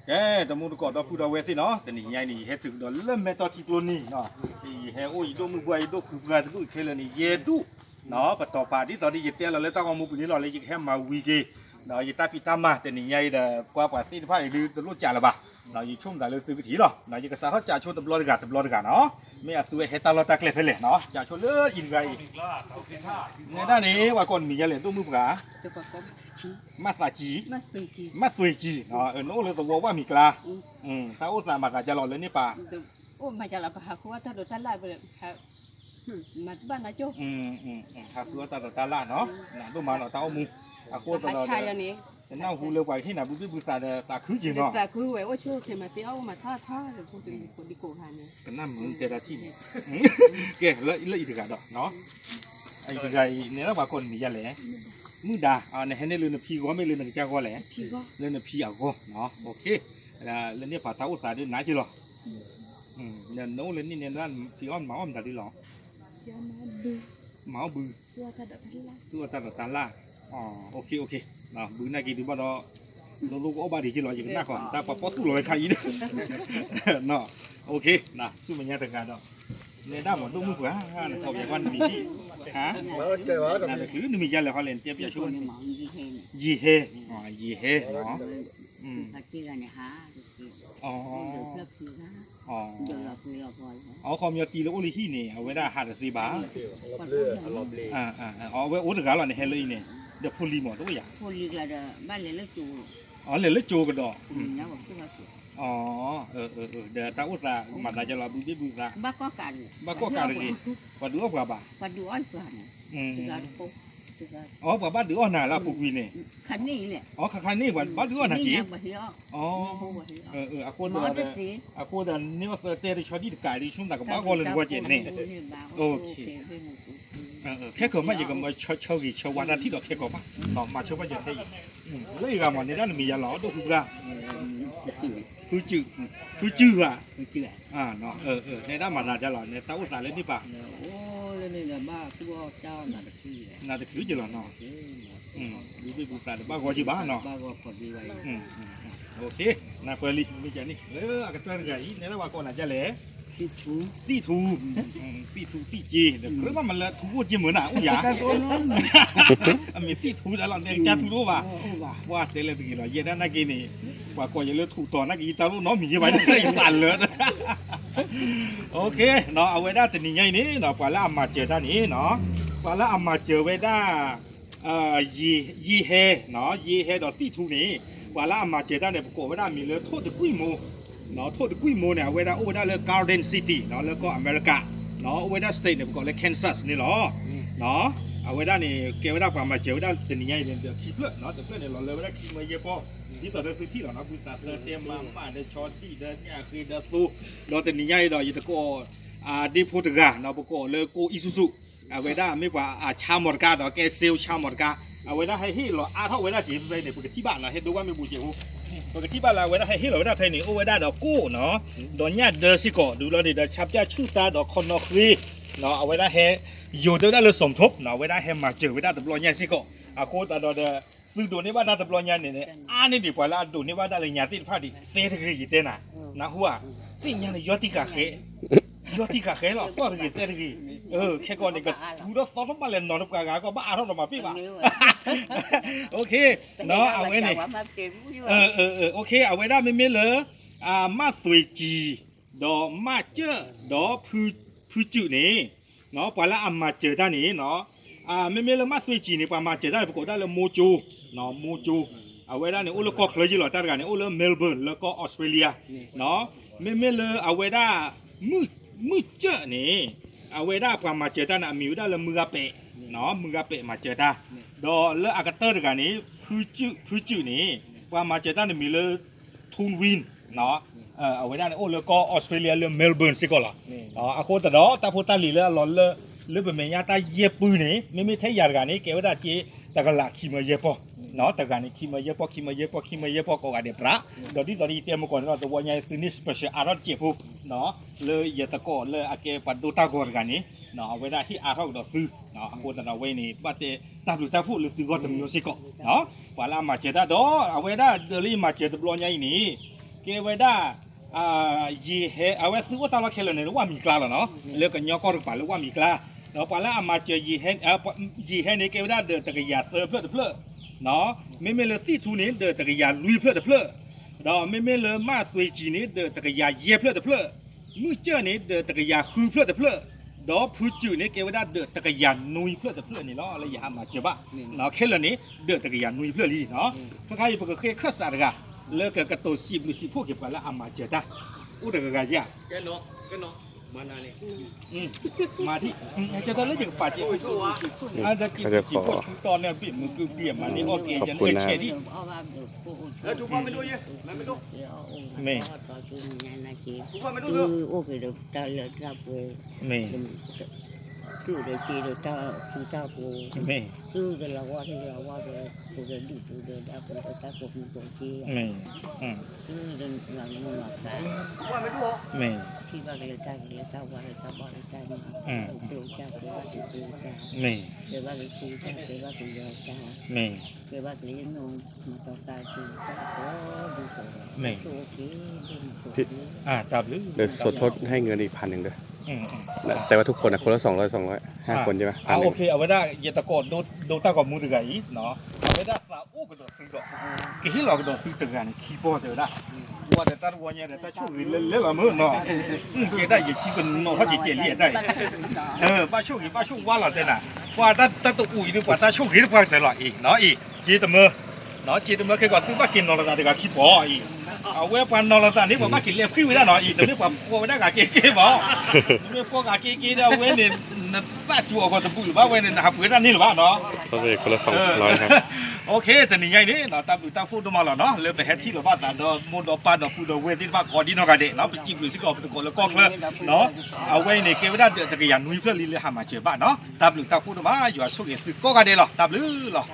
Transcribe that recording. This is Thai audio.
แกตะมูตะกอดพูดเอาไว้สิเนาะแต่นี่ยายนี่เฮ็ดถึงดอเริ่มแม่ตอที่ตัวนี้เนาะอีเฮโอ้ยโดมือบวยโดคือปลาตะกุเคลนี่เยดูเนาะปะต่อปาที่ตอนนี้เยเตียเราเลยต้องเอามือปุ่นนี้เราเลยยิงแค่มาวีเกเนาะยตาพิตามาแต่นี่ยายเด้อกว่าสิพาอีลือตะลุจ่าละบ่เนาะยชุ่มได้เลยซื้อวิถีเนาะเนาะยก็สาเขาจ่าชนตะบลอดกาเนาะไม่อาตัวเฮตาเราตะเกล็ดไปเลยเนาะจ่าชนเลยอินไกในด้านนี้ว่าก่อนนี่ยายเลยตัวมือปลามาสาจีมาสวยจีเนาะโน้เลยตัวว่ามีกลาถ้าอุตส่าห์มาจะหล่อเลยนี่ป่าโอ้มาจากละป่าคือว่าถ้าโดนท่านไล่ไปเลยครับมาบ้านนะโจ้ครับคือว่าตาล่าเนาะน่ะตัวมาเนาะตาเอามืออาโคตรเราแต่น่าหูเร็วไปที่ไหนบุษตาคือจริงเนาะแต่คือเว้ยว่าช่วยเทมาเตี้ยวมาท่าหรือพูดถึงคนที่โกหาเนี่ยก็นั่นมันเจตที่แกแล้วอีกทีกันเนาะไอ้ทีไงเนี่ยเราว่าคนมีอะไรมือดาในให้ในเรื่องพีก็ไม่เรื่องเจ้าก็แหละเรื่องพีเอาก็เนาะโอเคแล้วเรื่องนี้ภาษาอุตสาหด้วยไหนจีหรอเนี่ยโน้เรื่องนี้เนี่ยนั่นพี่อ้อมหมาอ้อมแต่ดีหรอหมาบือตัวตาล่าอ๋อโอเคเนาะบือน่ากินดูบ้านเราลูกเอาบาดีจีหรออย่างนั้นก่อนแต่พอตู้ลอยใครอีกเนาะโอเคนะสู้มันยังแต่งงานเนาะเนี่ยได้หมดลูกมือหัวเขาอย่างวันมีที่ฮะนั่นคือนี่มีอะไรเขาเล่นเจี๊ยบยาชวนยีเฮเนาะอ๋อเขามีตีแล้วโอลิฮีเนี่ยเอาไว้ได้หัดสีบ้าเอาไว้โอ้ตะการเราเนี่ยเฮโรอีเนี่ยเดี๋ยวพูลีหมดตัวอย่างพูลีก็เดี๋ยวบ้านเลี้ยงเล็กจูเลี้ยงเล็กจูกันดอกอ๋อเดี๋ยวตาอุตส่าห์มาได้จะเราบูชาบ้าก็การเลยปัดดูว่าบ้าปัดดูอ้อนกว่าเนี่ยบ้าดูอ้อนน่ะเราปลูกวินเนี่ยคันนี้เนี่ยคันนี้บ้าดูอ้อนน่ะจีอาโคดนี่ว่าเตะชอดีตกายดิชุ่มตากบ้าก็เลยว่าเจนเนี่ยโอเคแค่เขาไม่ยังก็มาเช่ากี่เช่าวันอาทิตย์หรอกแค่เขาป่ะเนาะมาเช่าว่าจะได้แล้วอีกอย่างเนี่ยนั่นมียาหล่อตัวคือละคือจื้อเนาะในด้านมานาจะหล่อในตาอุตสาหเลยนี่ป่ะโอ้เลยเนี่ยบ้าคือว่าเจ้าน่าจะคือจื้อเนาะดูไปบูชาบ้าก็จีบ้าเนาะบ้าก็พอดีไว้โอเคน่าเปิดลิไม่ใช่นี่อากาศเป็นไงเนี่ยเราว่าก่อนน่าจะเละตีทูตีจีเดี๋ยวเรื่องมันละทูจีเหมือนอ่ะอุ้ยมีตีทูแต่เราเนี่ยจะทูรู้ป่ะว่าเสร็จแล้วทีเราเย็นนักกินนี่ว่าก่อนจะเลือกทูต่อนักกินตาลูกน้องมีไว้ได้ตันเลยโอเคเนาะเอาไว้ได้แต่นี่ไงนี่เนาะปลาละมาเจอท่านี้เนาะปลาละมาเจอไว้ได้ยีเฮเนาะยีเฮดอกตีทูนี่ปลาละมาเจอท่าเนี่ยปรากฏไว้ได้มีเลยโทษจะกุ้ยโมเนาะโทษกุยโมเนี่ยเวลาเลย Garden City เนาะแล้วก็อเมริกาเนาะเวลาสเตทเนี่ยก็เลย Kansas นี่หรอเนาะเวลานี่เกเวลาความมาเจอเวลาจะนี่ไงเดี๋ยวคิดเพื่อเนาะแต่เพื่อเนี่ยเราเลยเวลาคิดมาเยอะพอที่ต่อเรื่องที่เราเนาะบุษราเตรียมมาเดชอตี้เดเนี่ยคือเดซูเราแต่นี่ไงเราอยู่ตะโกดิโพตกาเนาะปกเลยโกอิซุสุเวลาไม่กว่าชามอร์กาเนาะแกเซลชามอร์กาเวลาให้เราเท่าเวลาจีบไปเนี่ยปกติบ้านเราให้ดูว่าไม่บูเจียวปกติบ้านเราเวลาให้เราเวลาใครเนี่ยเวลาดอกกู้เนาะดอกเนี่ยเดอร์ซิโกดูเราเนี่ยชับจะชื่อตาดอกคอนนอครีเนาะเวลาให้อยู่เดี๋ยวได้เลยสมทบเนาะเวลาให้มาเจอเวลาตบล้อเนี่ยซิโกโคตรดอกเดอซึ่งดูนี่ว่าตบล้อเนี่ยเนี่ยนี่ดีกว่าละดูนี่ว่าได้เลยเนี่ยติดผ้าดิเตะที่คือยี่เต้น่ะนะหัวติดเนี่ยยอดที่กะเขยอดที่กะเขหรอก็ที่เตะที่แค่ก่อนนี่ก็ดูแล้วซ้อมมาเล่นนอนกับกาก็บ้าเท่าเรามาพี่บ้าโอเคเนาะเอาไว้เนี่ยโอเคเอาไว้ได้ไม่เลยมาสวยจีดอกมาเจอดอกพื้นจุนี่เนาะปลาละมาเจอด้านนี้เนาะไม่เลยมาสวยจีนี่ปลามาเจอได้ปรากฏได้เลยโมจูเนาะโมจูเอาไว้ได้เนี่ยโอ้แล้วก็เคยจีหล่อตากันเนี่ยโอ้แล้วเมลเบิร์นแล้วก็ออสเตรเลียเนาะไม่เลยเอาไว้ได้มือเจอนี่เอาไว้ได้ปลามาเจอได้นะมีไว้ได้เลยมือกระเปะเนาะมือกระเปะมาเจอได้ดอแล้วอากาศเตอร์กันนี้พื้นจุนี่ว่ามาเจอได้เนี่ยมีเลยทูนวินเนาะเอาไว้ได้เนี่ยโอ้แล้วก็ออสเตรเลียเลยเมลเบิร์นสิก็ล่ะอาโคตรดอตาพูตาลีเลยหล่อเลยเป็นเมียตาเย็บปืนนี่ไม่ใช่ยากันนี่เกี่ยวได้จีแต่ก็หลักขี้มาเย็บปอเนาะแต่กันนี่ขี้มาเย็บปอก็กันเดี๋ยวพระตอนนี้เตรียมก่อนเราตัวใหญ่ตัวนี้สเปเชียลอารมณ์เจ็บปุ๊บเนาะเลยอย่าตะโกนเลยอาเกปัดดูตาก่อนกันนี่เนาะเอาไว้ได้ที่อาเขาดอกซื้อเนาะโคตรดอไว้นี่บัดเตตาดูตาพูดหรือซื้อก็จะมีสิก็เนาะว่าละมาเจอได้ดอเอาไว้ได้เดลี่มาเจอตัวใหญ่นี่ เกวดายีเฮเอาไว้ซื้อว่าตาเราเคลเนี่ยว่ามีกลาหรอเนาะเลือกกันยอก็รึเปล่าหรือว่ามีกลาเนาะปาละมาเจอยีเฮเนี่ยเกวดาเดินตะกยาเตอเพื่อเนาะไม่เลยที่ทูนี้เดินตะกยาลุยเพื่อเนาะไม่เลยมาสวยจีนี้เดินตะกยาเย่เพื่อมือเจ้านี้เดินตะกยาคือเพื่อดอผู้จืดนี่เกวดาเดินตะกยานุยเพื่อนี่เนาะอะไรอย่างมาเจอบ้าเนาะเคลนี้เดินตะกยานุยเพื่อลีเนาะพระใครปกติเคยสารกะเลิกกับตัวสีมือสีพวกเก็บไปแล้วอามาเจอได้อุตกะยะแกเนาะมานานี่มาที่จะตอนแรกอย่างป่าเจ้าอาจจะกินกี่คนตอนเนี่ยปิดมือคือเปี่ยมมานี่โอเคจะเล่นเชดี้จุ๊บไม่ดูยังไม่ดูไม่จุ๊บไม่ดูเลยโอเคเดี๋ยวจะเลิกจับเว้ยไม่ดูเดี๋ยวจีเดี๋ยวจะปูไม่ดูเดี๋ยวเราว่าเดี๋ยวดูเดี๋ยวจะเป็นตาปกมือตรงจีไม่ดูเดี๋ยวหลังมือหลังตาไม่ดูไม่ที่ว่าเดี๋ยวจะว่าเดี๋ยวจะบอกเดี๋ยวจะเดี๋ยวจะเดี๋ยวว่าเดี๋ยวจะไม่เดี๋ยวว่าเดี๋ยวจะเดี๋ยวว่าเดี๋ยวจะไม่เดี๋ยวว่าเดี๋ยวน้องมาต่อตาจีจะโอ้ดูเถอะไม่โอเคตับหรือเดี๋ยวสดทดให้เงินอีก1,000ด้วยแต่ว่าทุกคนคนละ200 5คนใช่ไหมโอเคเอาไว้ได้อย่าตะโกนโดนตากอบมือถือไงเนาะเอาไว้ได้สาวโอ้กระโดดซื้อดอกกี่ที่เรากระโดดซื้อตึกกันคีย์บอร์ดเดี๋ยวได้ว่าแต่ตาวัวเนี่ยแต่ตาช่วยเล่นละมือเนาะเกี่ยได้อย่าคิดกันเนาะเขาจะเกี่ยเลี้ยได้ป้าช่วยว่าเราเต้นอ่ะว่าตาตัวอุ้ยดีกว่าตาช่วยดีกว่าแต่ละอีกเนาะอีกจีตมือเนาะจีตมือเคยก่อนซื้อป้ากินนอนละตาเด็กคีย์บอร์ดอีกเอาไว้ปันนอนละตานี่ผมป้ากินเลี้ยขึ้นไม่ได้เนาะอีกแต่นี่ผมกลัวไม่ได้กะเก๋ๆบ่ไม่พวกกะเก๋ๆเดี๋ยวเว้นเนี่ยป้าจั่วก็ตะปูหรือว่าเว้นเนี่ยหาเพื่อนนี่หรือเปล่าเนาะก็เลยคนละ200ครับโอเคแต่นี่ไงนี่เนาะตาพูดมาแล้วเนาะเลยไปเฮ็ดที่หรือว่าตาดอมูดอป้าดอปูดอเวที่ว่ากอดีเนาะกันเด้เนาะไปจิ้มดูสิก็ไปตะโกนแล้วก็เลยเนาะเอาไว้ในเกวดาตะกยานุยเพื่อลีเลยหามาเจอบ้านเนาะตาพูดมาอยู่อาสุกเอสก็กันเด้หรอตาลือหรอ